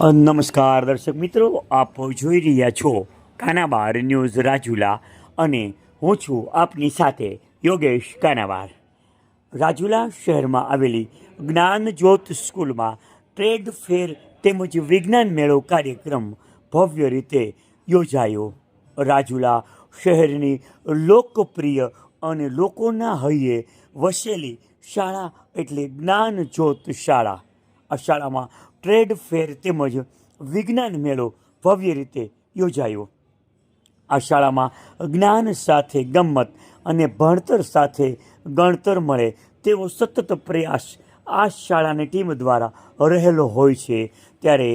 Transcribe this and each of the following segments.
નમસ્કાર દર્શક મિત્રો, આપ જોઈ રહ્યા છો કાનાબાર ન્યૂઝ રાજુલા અને હું છું આપની સાથે યોગેશ કાનાબાર. રાજુલા શહેરમાં આવેલી જ્ઞાન જ્યોત સ્કૂલમાં ટ્રેડ ફેર તેમજ વિજ્ઞાન મેળો કાર્યક્રમ ભવ્ય રીતે યોજાયો. રાજુલા શહેરની લોકપ્રિય અને લોકોના હૈયે વસેલી શાળા એટલે જ્ઞાન જ્યોત શાળા. આ શાળામાં ટ્રેડ ફેર તેમજ વિજ્ઞાન મેળો ભવ્ય રીતે યોજાયો. આ શાળામાં જ્ઞાન સાથે ગમ્મત અને ભણતર સાથે ગણતર મળે તેવો સતત પ્રયાસ આ શાળાની ટીમ દ્વારા રહેલો હોય છે. ત્યારે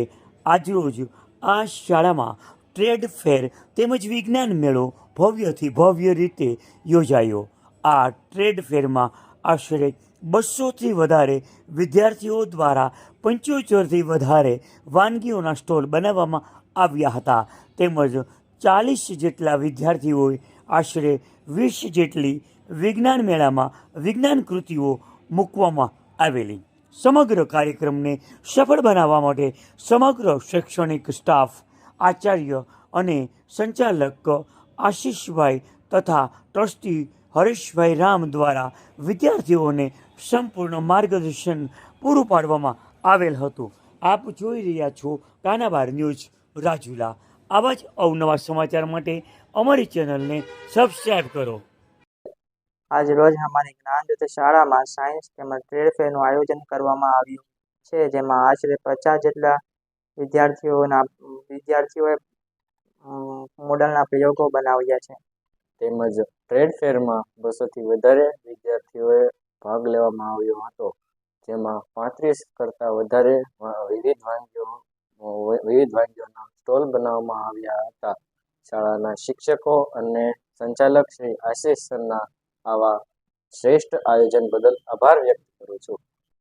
આજરોજ આ શાળામાં ટ્રેડ ફેર તેમજ વિજ્ઞાન મેળો ભવ્યથી ભવ્ય રીતે યોજાયો. આ ટ્રેડ ફેરમાં આશરે 200થી વધારે વિદ્યાર્થીઓ દ્વારા 75થી વધારે વાનગીઓના સ્ટોલ બનાવવામાં આવ્યા હતા. તેમજ 40 જેટલા વિદ્યાર્થીઓએ આશરે 20 જેટલી વિજ્ઞાન મેળામાં વિજ્ઞાન કૃતિઓ મૂકવામાં આવેલી. સમગ્ર કાર્યક્રમને સફળ બનાવવા માટે સમગ્ર શૈક્ષણિક સ્ટાફ, આચાર્ય અને સંચાલક આશીષભાઈ તથા ટ્રસ્ટી હરેશભાઈ રામ દ્વારા વિદ્યાર્થીઓને સંપૂર્ણ માર્ગદર્શન પૂરું પાડવામાં આવેલ હતું. આપ જોઈ રહ્યા છો કાનાબાર ન્યૂઝ રાજુલા. આવા જ અવનવા સમાચાર માટે અમારી ચેનલને સબસ્ક્રાઈબ કરો. આજ રોજ અમારી જ્ઞાન જ્યોત શાળામાં સાયન્સ તેમજ ટ્રેડ ફેરનું આયોજન કરવામાં આવ્યું છે, જેમાં આશરે 50 જેટલા વિદ્યાર્થીઓએ મોડલના પ્રયોગો બનાવ્યા છે. તેમજ ટ્રેડ ફેરમાં 200થી વધારે વિદ્યાર્થીઓએ ભાગ લેવામાં આવ્યો હતો, જેમાં 35 કરતાં વધારે વિવિધ વાનગીઓના સ્ટોલ બનાવવામાં આવ્યા હતા. શાળાના શિક્ષકો અને સંચાલક શ્રી આશીષ સરના આવા શ્રેષ્ઠ આયોજન બદલ આભાર વ્યક્ત કરું છું.